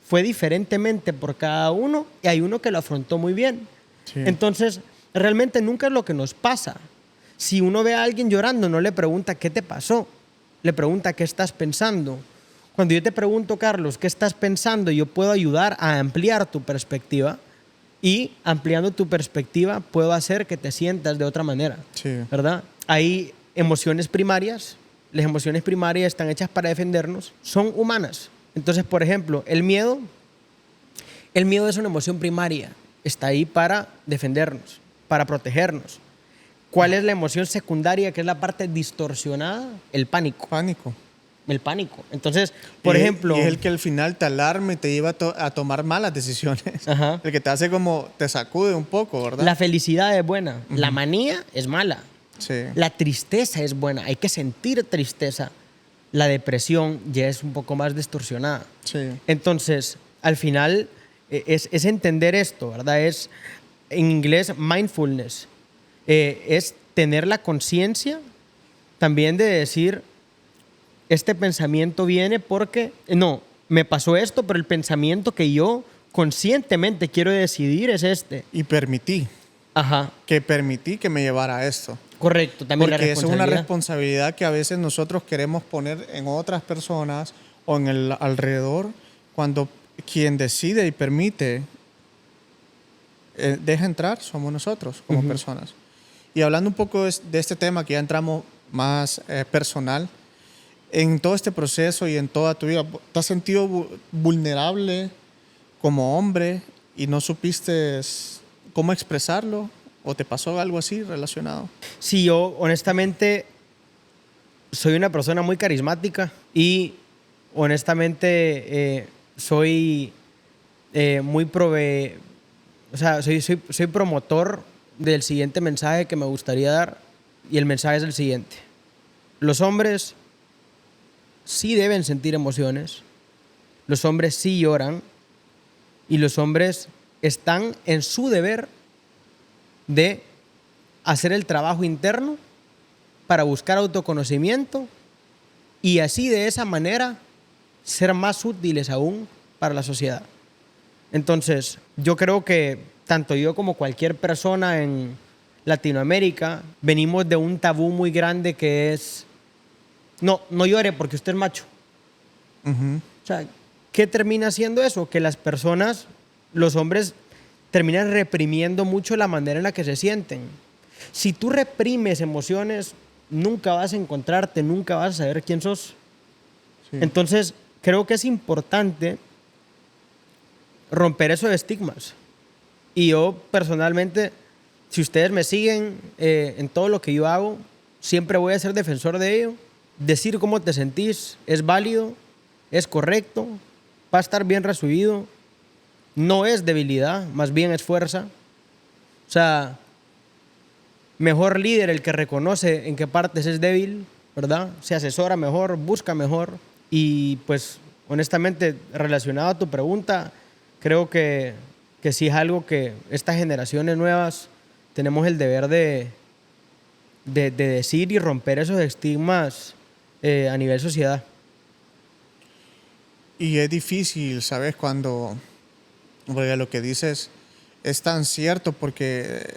fue diferentemente por cada uno y hay uno que lo afrontó muy bien. Sí. Entonces, realmente nunca es lo que nos pasa. Si uno ve a alguien llorando, no le pregunta qué te pasó, le pregunta qué estás pensando. Cuando yo te pregunto, Carlos, ¿qué estás pensando? Yo puedo ayudar a ampliar tu perspectiva y ampliando tu perspectiva puedo hacer que te sientas de otra manera, Sí. ¿verdad? Hay emociones primarias, las emociones primarias están hechas para defendernos, son humanas. Entonces, por ejemplo, el miedo es una emoción primaria, está ahí para defendernos, para protegernos. ¿Cuál es la emoción secundaria, que es la parte distorsionada? El pánico. Pánico. El pánico. Entonces, por ejemplo... Y es el que al final te alarma y te lleva a tomar malas decisiones. Ajá. El que te hace como, te sacude un poco, ¿verdad? La felicidad es buena, la manía es mala, Sí. la tristeza es buena, hay que sentir tristeza. La depresión ya es un poco más distorsionada. Sí. Entonces, al final, es entender esto, ¿verdad? Es, en inglés, mindfulness. Es tener la conciencia también de decir, este pensamiento viene porque, no, me pasó esto, pero el pensamiento que yo conscientemente quiero decidir es este. Y permití que me llevara a esto. Correcto, también la Porque eso es una responsabilidad. responsabilidad que a veces nosotros queremos poner en otras personas o en el alrededor, cuando quien decide y permite deja entrar somos nosotros como personas. Y hablando un poco de este tema, que ya entramos más personal, en todo este proceso y en toda tu vida, ¿te has sentido vulnerable como hombre y no supiste cómo expresarlo? ¿O te pasó algo así relacionado? Sí, yo honestamente soy una persona muy carismática y honestamente soy muy o sea, soy promotor del siguiente mensaje que me gustaría dar, y el mensaje es el siguiente. Los hombres sí deben sentir emociones, los hombres sí lloran y los hombres están en su deber de hacer el trabajo interno para buscar autoconocimiento y así de esa manera ser más útiles aún para la sociedad. Entonces, yo creo que tanto yo como cualquier persona en Latinoamérica venimos de un tabú muy grande que es no llore porque usted es macho. O sea, ¿qué termina haciendo eso? Que las personas, los hombres, terminan reprimiendo mucho la manera en la que se sienten. Si tú reprimes emociones, nunca vas a encontrarte, nunca vas a saber quién sos. Sí. Entonces, creo que es importante romper esos estigmas. Y yo, personalmente, si ustedes me siguen en todo lo que yo hago, siempre voy a ser defensor de ello. Decir cómo te sentís es válido, es correcto, va a estar bien recibido. No es debilidad, más bien es fuerza. O sea, mejor líder el que reconoce en qué partes es débil, ¿verdad? Se asesora mejor, busca mejor. Y pues, honestamente, relacionado a tu pregunta, creo que sí es algo que estas generaciones nuevas tenemos el deber de de decir y romper esos estigmas a nivel sociedad. Y es difícil, ¿sabes? Porque lo que dices es tan cierto, porque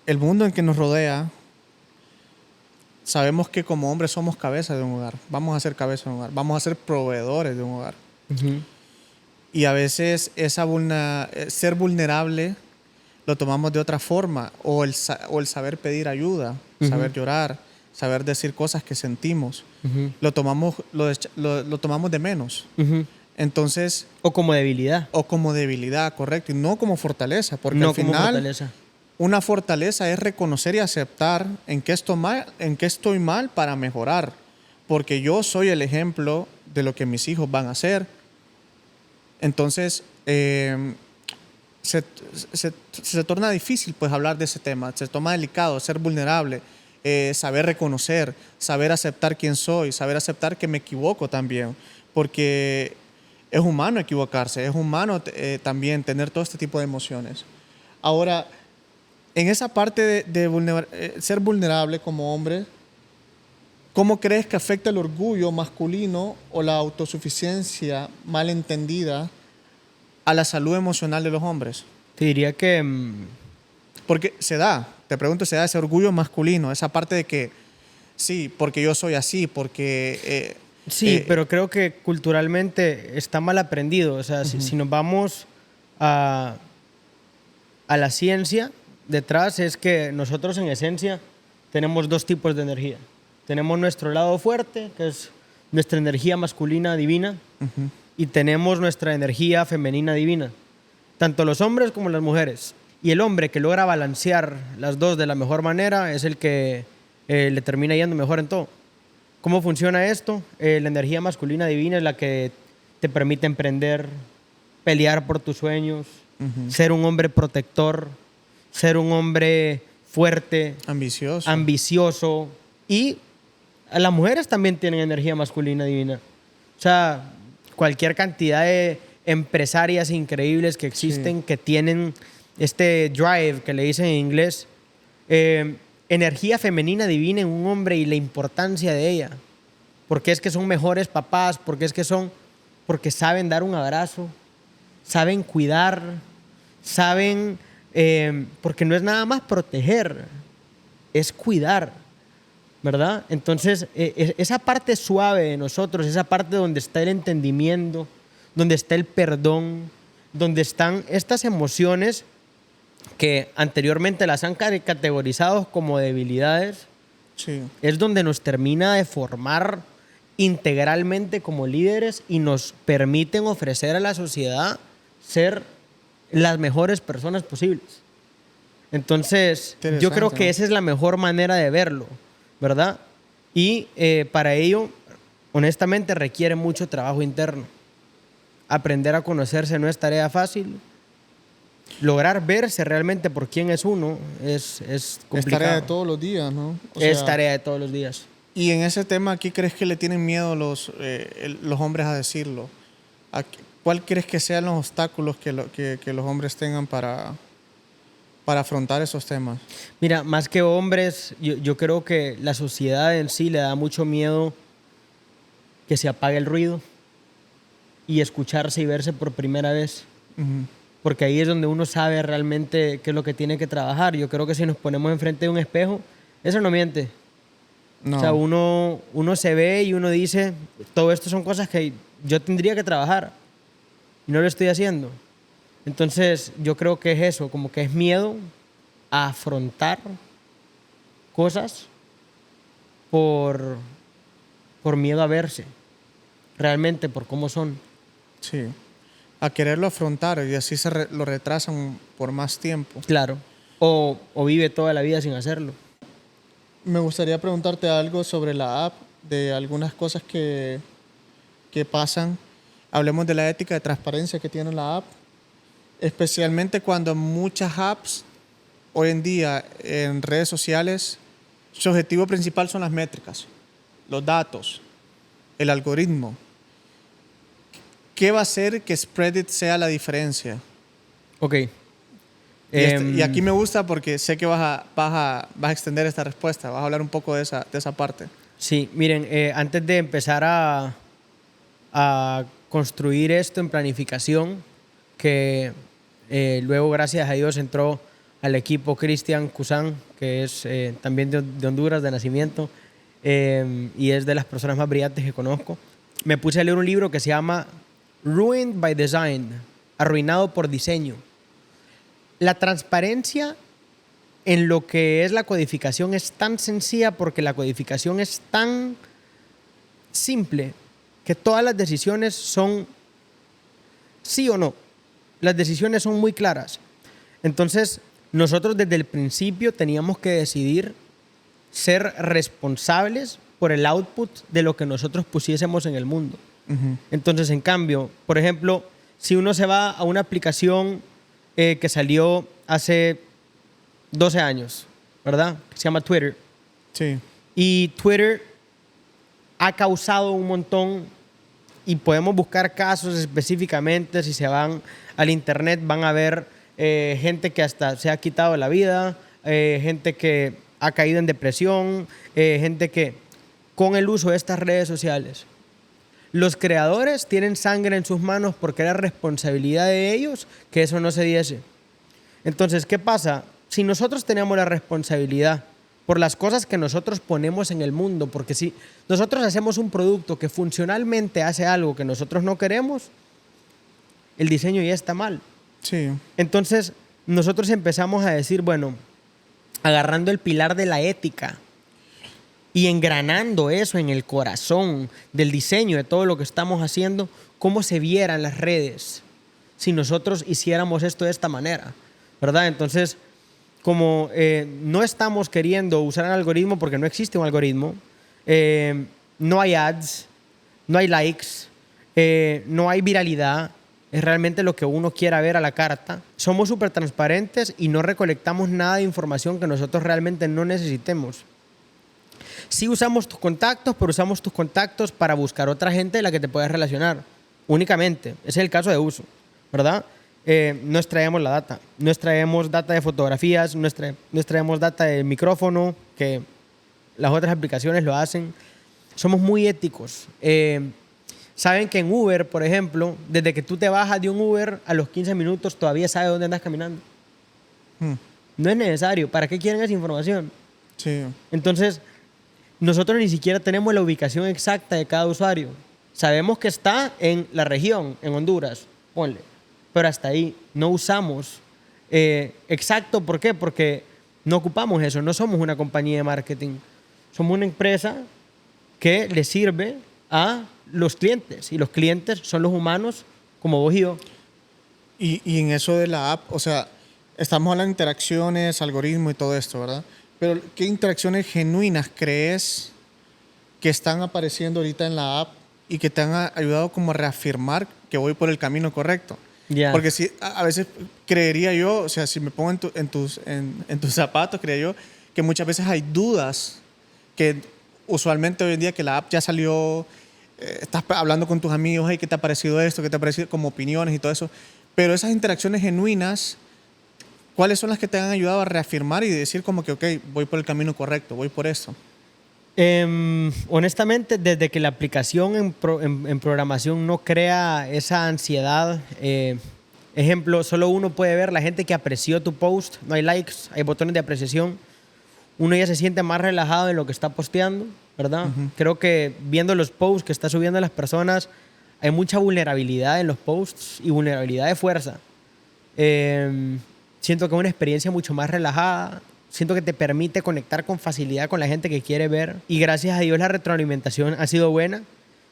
el mundo en que nos rodea, sabemos que como hombres somos cabeza de un hogar. Vamos a ser cabeza de un hogar. Vamos a ser proveedores de un hogar. Ujú. Y a veces ser vulnerable lo tomamos de otra forma. O el saber pedir ayuda, saber llorar, saber decir cosas que sentimos. Ujú. Lo tomamos de menos. Ujú. Entonces, O como debilidad, o como debilidad, correcto, y no como fortaleza, porque no al como final fortaleza. una fortaleza es reconocer y aceptar en qué estoy mal para mejorar, porque yo soy el ejemplo de lo que mis hijos van a hacer. Entonces, se torna difícil pues hablar de ese tema, se toma delicado, ser vulnerable, saber reconocer, saber aceptar quién soy, saber aceptar que me equivoco también, porque es humano equivocarse, es humano también tener todo este tipo de emociones. Ahora, en esa parte de ser vulnerable como hombre, ¿cómo crees que afecta el orgullo masculino o la autosuficiencia mal entendida a la salud emocional de los hombres? Te diría que Porque te pregunto, se da ese orgullo masculino, esa parte de que, sí, porque yo soy así, porque... sí, pero creo que culturalmente está mal aprendido. O sea, si nos vamos a, a la ciencia, detrás es que nosotros en esencia tenemos dos tipos de energía. Tenemos nuestro lado fuerte, que es nuestra energía masculina divina, y tenemos nuestra energía femenina divina, tanto los hombres como las mujeres. Y el hombre que logra balancear las dos de la mejor manera es el que le termina yendo mejor en todo. ¿Cómo funciona esto? La energía masculina divina es la que te permite emprender, pelear por tus sueños, ser un hombre protector, ser un hombre fuerte, ambicioso. ambicioso. Y las mujeres también tienen energía masculina divina. O sea, cualquier cantidad de empresarias increíbles que existen, que tienen este drive que le dicen en inglés, energía femenina divina en un hombre y la importancia de ella. Porque es que son mejores papás, porque saben dar un abrazo, saben cuidar, saben, porque no es nada más proteger, es cuidar, ¿verdad? Entonces, esa parte suave de nosotros, esa parte donde está el entendimiento, donde está el perdón, donde están estas emociones que anteriormente las han categorizado como debilidades, Sí. es donde nos termina de formar integralmente como líderes y nos permiten ofrecer a la sociedad ser las mejores personas posibles. Entonces, yo creo que esa es la mejor manera de verlo, ¿verdad? Y para ello, honestamente, requiere mucho trabajo interno. Aprender a conocerse no es tarea fácil. Lograr verse realmente por quién es uno es complicado. Es tarea de todos los días, ¿no? Es tarea de todos los días. Y en ese tema, ¿aquí crees que le tienen miedo los hombres a decirlo? ¿Cuál crees que sean los obstáculos que los hombres tengan para afrontar esos temas? Mira, más que hombres, yo creo que la sociedad en sí le da mucho miedo que se apague el ruido y escucharse y verse por primera vez. Porque ahí es donde uno sabe realmente qué es lo que tiene que trabajar. Yo creo que si nos ponemos enfrente de un espejo, eso no miente. No. O sea, uno se ve y uno dice, todo esto son cosas que yo tendría que trabajar y no lo estoy haciendo. Entonces, yo creo que es eso, como que es miedo a afrontar cosas por miedo a verse, realmente por cómo son. Sí. A quererlo afrontar y así lo retrasan por más tiempo. Claro. O vive toda la vida sin hacerlo. Me gustaría preguntarte algo sobre la app, de algunas cosas que pasan. Hablemos de la ética de transparencia que tiene la app, especialmente cuando muchas apps hoy en día en redes sociales, su objetivo principal son las métricas, los datos, el algoritmo. ¿Qué va a hacer que Spreadit sea la diferencia? Ok. Y aquí me gusta porque sé que vas a extender esta respuesta, vas a hablar un poco de esa parte. Sí, miren, antes de empezar a construir esto en planificación, que luego, gracias a Dios, entró al equipo Cristian Cusán, que es también de Honduras, de nacimiento, y es de las personas más brillantes que conozco. Me puse a leer un libro que se llama Ruined by Design, arruinado por diseño. La transparencia en lo que es la codificación es tan sencilla porque la codificación es tan simple que todas las decisiones son sí o no. Las decisiones son muy claras. Entonces, nosotros desde el principio teníamos que decidir ser responsables por el output de lo que nosotros pusiésemos en el mundo. Entonces, en cambio, por ejemplo, si uno se va a una aplicación que salió hace 12 años, ¿verdad? Que se llama Twitter. Sí. Y Twitter ha causado un montón, y podemos buscar casos específicamente. Si se van al internet van a ver gente que hasta se ha quitado la vida, gente que ha caído en depresión, gente que con el uso de estas redes sociales. Los creadores tienen sangre en sus manos porque era responsabilidad de ellos que eso no se diese. Entonces, ¿qué pasa? Si nosotros tenemos la responsabilidad por las cosas que nosotros ponemos en el mundo, porque si nosotros hacemos un producto que funcionalmente hace algo que nosotros no queremos, el diseño ya está mal. Sí. Entonces, nosotros empezamos a decir, bueno, agarrando el pilar de la ética y engranando eso en el corazón del diseño de todo lo que estamos haciendo, cómo se vieran las redes si nosotros hiciéramos esto de esta manera, ¿verdad? Entonces, como no estamos queriendo usar un algoritmo porque no existe un algoritmo, no hay ads, no hay likes, no hay viralidad, es realmente lo que uno quiera ver a la carta. Somos súper transparentes y no recolectamos nada de información que nosotros realmente no necesitemos. Sí usamos tus contactos, pero usamos tus contactos para buscar otra gente de la que te puedas relacionar. Únicamente. Ese es el caso de uso, ¿verdad? No extraemos la data. No extraemos data de fotografías, no extraemos data de micrófono, que las otras aplicaciones lo hacen. Somos muy éticos. Saben que en Uber, por ejemplo, desde que tú te bajas de un Uber, a los 15 minutos todavía sabes dónde andas caminando. No es necesario. ¿Para qué quieren esa información? Sí. Entonces, nosotros ni siquiera tenemos la ubicación exacta de cada usuario. Sabemos que está en la región, en Honduras, ponle. Pero hasta ahí no usamos exacto. ¿Por qué? Porque no ocupamos eso. No somos una compañía de marketing. Somos una empresa que le sirve a los clientes. Y los clientes son los humanos como vos y yo. Y en eso de la app, o sea, estamos hablando de interacciones, algoritmo y todo esto, ¿verdad? Pero ¿qué interacciones genuinas crees que están apareciendo ahorita en la app y que te han ayudado como a reafirmar que voy por el camino correcto? Yeah. Porque si, a veces creería yo, o sea, si me pongo en tus zapatos, creería yo que muchas veces hay dudas que usualmente hoy en día que la app ya salió, estás hablando con tus amigos, hey, ¿qué te ha parecido esto? ¿Qué te ha parecido? Como opiniones y todo eso. Pero esas interacciones genuinas, ¿cuáles son las que te han ayudado a reafirmar y decir como que, ok, voy por el camino correcto, voy por esto? Honestamente, desde que la aplicación en programación no crea esa ansiedad, ejemplo, solo uno puede ver la gente que apreció tu post, no hay likes, hay botones de apreciación, uno ya se siente más relajado en lo que está posteando, ¿verdad? Creo que viendo los posts que está subiendo las personas, hay mucha vulnerabilidad en los posts y vulnerabilidad de fuerza. Siento que es una experiencia mucho más relajada. Siento que te permite conectar con facilidad con la gente que quiere ver. Y gracias a Dios la retroalimentación ha sido buena.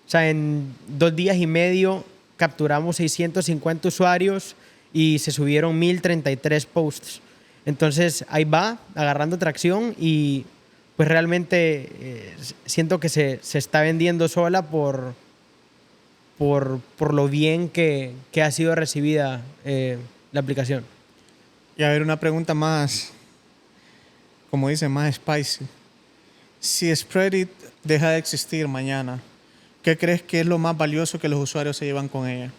O sea, en 2 días y medio capturamos 650 usuarios y se subieron 1033 posts. Entonces ahí va, agarrando tracción y pues realmente siento que se está vendiendo sola por lo bien que ha sido recibida la aplicación. Y a ver, una pregunta más, como dice, más spicy. Si Spreadit deja de existir mañana, ¿qué crees que es lo más valioso que los usuarios se llevan con ella?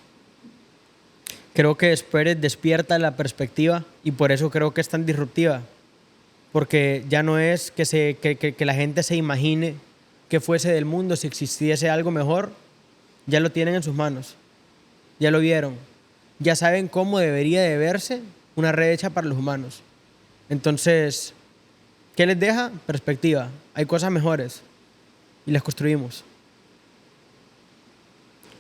Creo que Spread It despierta la perspectiva y por eso creo que es tan disruptiva. Porque ya no es que la gente se imagine que fuese del mundo, si existiese algo mejor, ya lo tienen en sus manos. Ya lo vieron. Ya saben cómo debería de verse una red hecha para los humanos. Entonces, ¿qué les deja? Perspectiva. Hay cosas mejores y las construimos.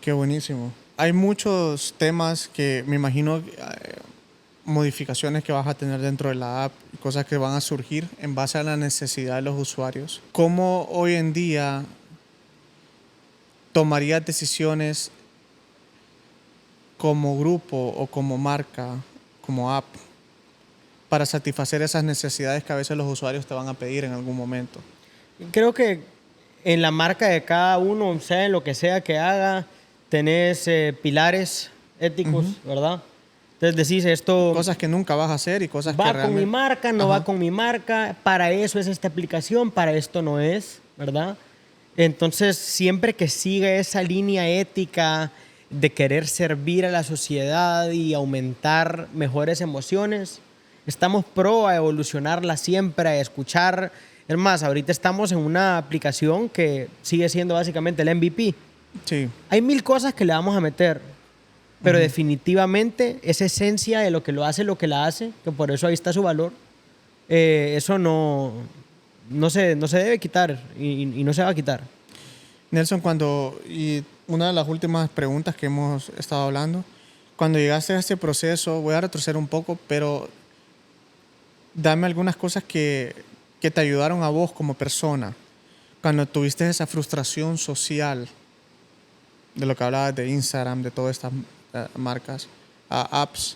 Qué buenísimo. Hay muchos temas que me imagino, modificaciones que vas a tener dentro de la app, cosas que van a surgir en base a la necesidad de los usuarios. ¿Cómo hoy en día tomarías decisiones como grupo o como marca, como app, para satisfacer esas necesidades que a veces los usuarios te van a pedir en algún momento? Creo que en la marca de cada uno, sea en lo que sea que haga, tenés pilares éticos, ¿verdad? Entonces decís esto... Cosas que nunca vas a hacer y cosas que va realmente... con mi marca, no va con mi marca, para eso es esta aplicación, para esto no es, ¿verdad? Entonces, siempre que siga esa línea ética de querer servir a la sociedad y aumentar mejores emociones, estamos pro a evolucionarla siempre, a escuchar. Es más, ahorita estamos en una aplicación que sigue siendo básicamente el MVP. Sí. Hay 1000 cosas que le vamos a meter, pero definitivamente esa esencia de lo que lo hace, que por eso ahí está su valor, eso no se debe quitar y no se va a quitar. Nelson, y una de las últimas preguntas que hemos estado hablando, cuando llegaste a este proceso, voy a retroceder un poco, pero dame algunas cosas que te ayudaron a vos como persona, cuando tuviste esa frustración social, de lo que hablabas de Instagram, de todas estas marcas, apps.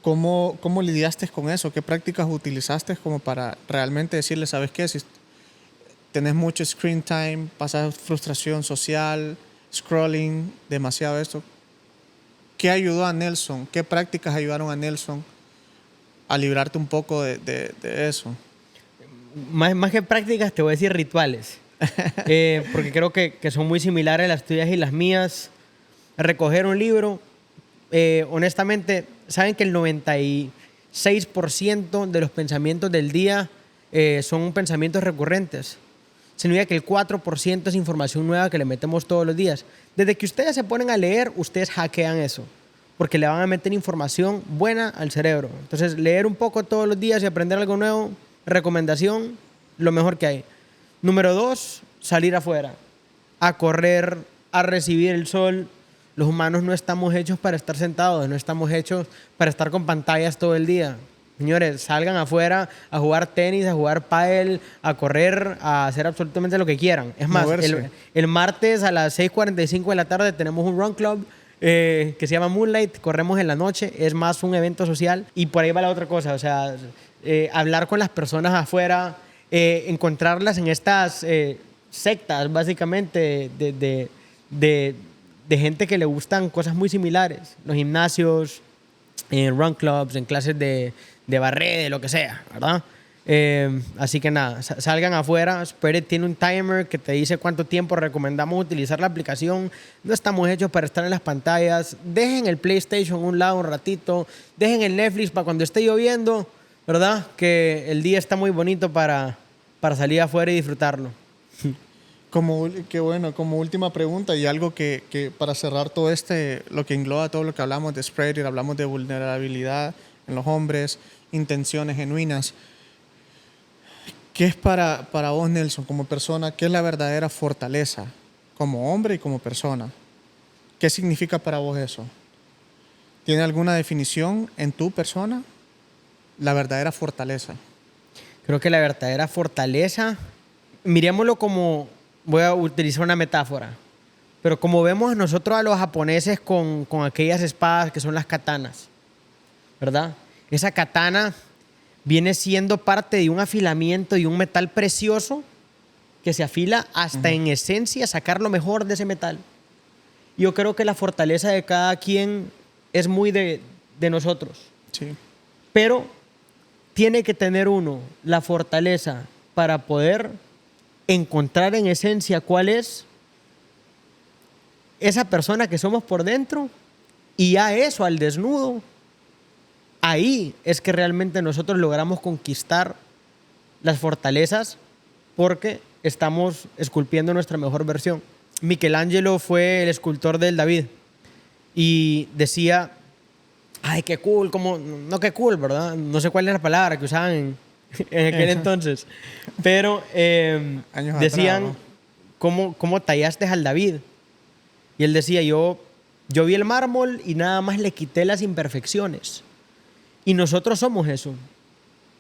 ¿Cómo lidiaste con eso? ¿Qué prácticas utilizaste como para realmente decirle, sabes qué, si tenés mucho screen time, pasas frustración social, scrolling, demasiado esto? ¿Qué ayudó a Nelson? ¿Qué prácticas ayudaron a Nelson a librarte un poco de eso? Más que prácticas, te voy a decir rituales. Porque creo que son muy similares las tuyas y las mías. Recoger un libro, honestamente, saben que el 96% de los pensamientos del día son pensamientos recurrentes. Significa que el 4% es información nueva que le metemos todos los días. Desde que ustedes se ponen a leer, ustedes hackean eso, porque le van a meter información buena al cerebro. Entonces, leer un poco todos los días y aprender algo nuevo, recomendación, lo mejor que hay. Número 2, salir afuera, a correr, a recibir el sol. Los humanos no estamos hechos para estar sentados, no estamos hechos para estar con pantallas todo el día. Señores, salgan afuera a jugar tenis, a jugar pádel, a correr, a hacer absolutamente lo que quieran. Es más, el martes a las 6:45 de la tarde tenemos un run club que se llama Moonlight, corremos en la noche, es más un evento social. Y por ahí va la otra cosa, o sea, hablar con las personas afuera, encontrarlas en estas sectas, básicamente, de gente que le gustan cosas muy similares. Los gimnasios, en run clubs, en clases de barré, de lo que sea, ¿verdad? Así que nada, salgan afuera. Spread It tiene un timer que te dice cuánto tiempo recomendamos utilizar la aplicación. No estamos hechos para estar en las pantallas. Dejen el PlayStation a un lado un ratito. Dejen el Netflix para cuando esté lloviendo, ¿verdad? Que el día está muy bonito para salir afuera y disfrutarlo. Qué bueno, como última pregunta y algo que para cerrar todo lo que engloba todo lo que hablamos de Spread It, hablamos de vulnerabilidad en los hombres, intenciones genuinas. ¿Qué es para vos, Nelson, como persona, qué es la verdadera fortaleza como hombre y como persona? ¿Qué significa para vos eso? ¿Tiene alguna definición en tu persona? La verdadera fortaleza. Creo que la verdadera fortaleza, miremoslo como, voy a utilizar una metáfora, pero como vemos nosotros a los japoneses con aquellas espadas que son las katanas, ¿verdad? Esa katana viene siendo parte de un afilamiento y un metal precioso que se afila hasta en esencia sacar lo mejor de ese metal. Yo creo que la fortaleza de cada quien es muy de nosotros. Sí. Pero tiene que tener uno la fortaleza para poder encontrar en esencia cuál es esa persona que somos por dentro Y a eso, al desnudo, ahí es que realmente nosotros logramos conquistar las fortalezas porque estamos esculpiendo nuestra mejor versión. Michelangelo fue el escultor del David y decía, ay, qué cool, como, no qué cool, ¿verdad? No sé cuál es la palabra que usaban en aquel entonces, pero Años decían, atrás, ¿cómo tallaste al David? Y él decía, yo vi el mármol y nada más le quité las imperfecciones. Y nosotros somos eso.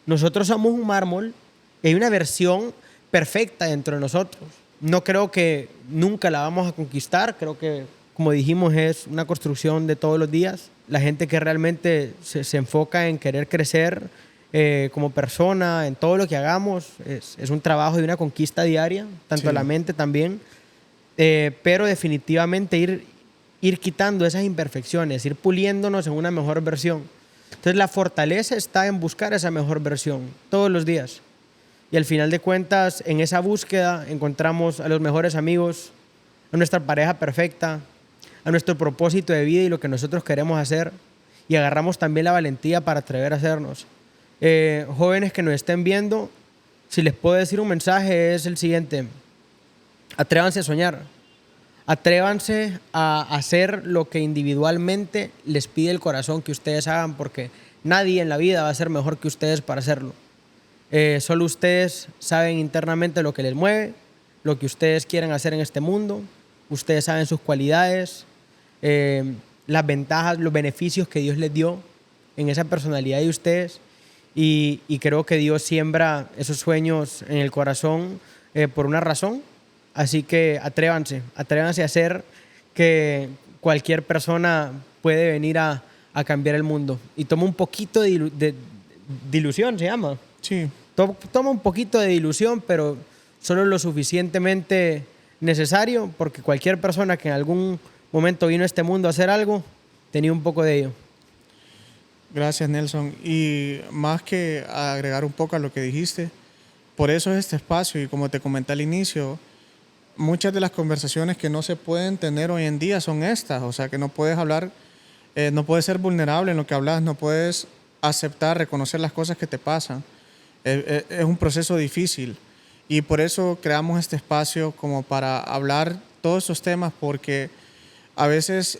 Nosotros somos un mármol y hay una versión perfecta dentro de nosotros. No creo que nunca la vamos a conquistar. Creo que, como dijimos, es una construcción de todos los días. La gente que realmente se enfoca en querer crecer como persona, en todo lo que hagamos, es un trabajo y una conquista diaria, tanto Sí. la mente también. Pero definitivamente ir quitando esas imperfecciones, ir puliéndonos en una mejor versión. Entonces la fortaleza está en buscar esa mejor versión todos los días. Y al final de cuentas, en esa búsqueda encontramos a los mejores amigos, a nuestra pareja perfecta, a nuestro propósito de vida y lo que nosotros queremos hacer. Y agarramos también la valentía para atrever a hacernos. Jóvenes que nos estén viendo, si les puedo decir un mensaje es el siguiente. Atrévanse a soñar. Atrévanse a hacer lo que individualmente les pide el corazón que ustedes hagan, porque nadie en la vida va a ser mejor que ustedes para hacerlo. Solo ustedes saben internamente lo que les mueve, lo que ustedes quieren hacer en este mundo. Ustedes saben sus cualidades, las ventajas, los beneficios que Dios les dio en esa personalidad de ustedes. Y creo que Dios siembra esos sueños en el corazón por una razón. Así que atrévanse a hacer que cualquier persona puede venir a cambiar el mundo. Y toma un poquito de ilusión, se llama. Sí. Toma un poquito de ilusión, pero solo lo suficientemente necesario, porque cualquier persona que en algún momento vino a este mundo a hacer algo, tenía un poco de ello. Gracias, Nelson. Y más que agregar un poco a lo que dijiste, por eso es este espacio. Y como te comenté al inicio, muchas de las conversaciones que no se pueden tener hoy en día son estas. O sea, que no puedes hablar, no puedes ser vulnerable en lo que hablas, no puedes aceptar, reconocer las cosas que te pasan. Es un proceso difícil. Y por eso creamos este espacio como para hablar todos estos temas, porque a veces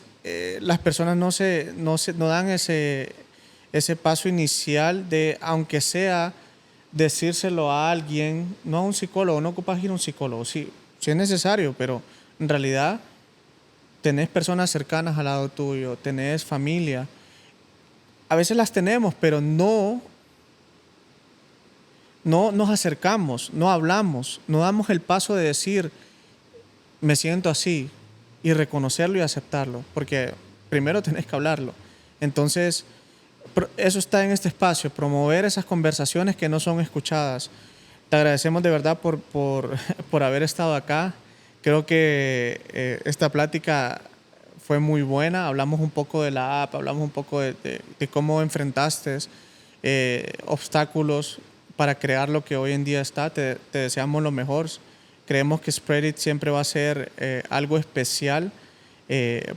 las personas no dan ese paso inicial de, aunque sea decírselo a alguien, no a un psicólogo, no ocupas ir a un psicólogo, sí es necesario, pero en realidad tenés personas cercanas al lado tuyo, tenés familia. A veces las tenemos, pero no nos acercamos, no hablamos, no damos el paso de decir, me siento así, y reconocerlo y aceptarlo, porque primero tenés que hablarlo. Entonces, eso está en este espacio, promover esas conversaciones que no son escuchadas. Te agradecemos de verdad por haber estado acá. Creo que esta plática fue muy buena. Hablamos un poco de la app, hablamos un poco de cómo enfrentaste obstáculos para crear lo que hoy en día está. Te deseamos lo mejor. Creemos que Spread It siempre va a ser algo especial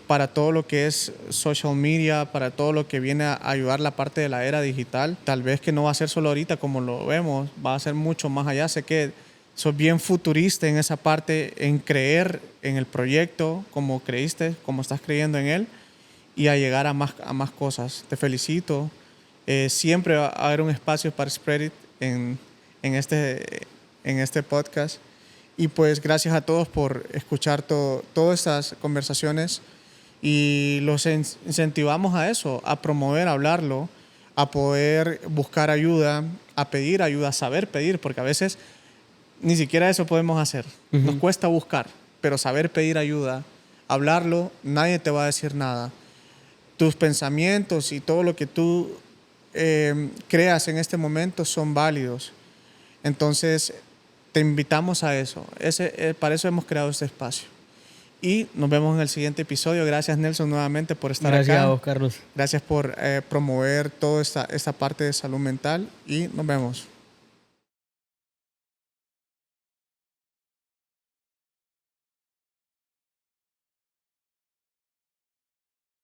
para todo lo que es social media, para todo lo que viene a ayudar la parte de la era digital. Tal vez que no va a ser solo ahorita como lo vemos, va a ser mucho más allá. Sé que sos bien futurista en esa parte, en creer en el proyecto como creíste, como estás creyendo en él, y a llegar a más cosas. Te felicito. Siempre va a haber un espacio para Spread It en este podcast. Y pues gracias a todos por escuchar todas estas conversaciones, y los incentivamos a eso, a promover, a hablarlo, a poder buscar ayuda, a pedir ayuda, a saber pedir, porque a veces ni siquiera eso podemos hacer. Nos cuesta buscar, pero saber pedir ayuda, hablarlo, nadie te va a decir nada. Tus pensamientos y todo lo que tú creas en este momento son válidos. Entonces, te invitamos a eso. Para eso hemos creado este espacio. Y nos vemos en el siguiente episodio. Gracias, Nelson, nuevamente por estar acá. Gracias a vos, Carlos. Gracias por promover toda esta parte de salud mental, y nos vemos.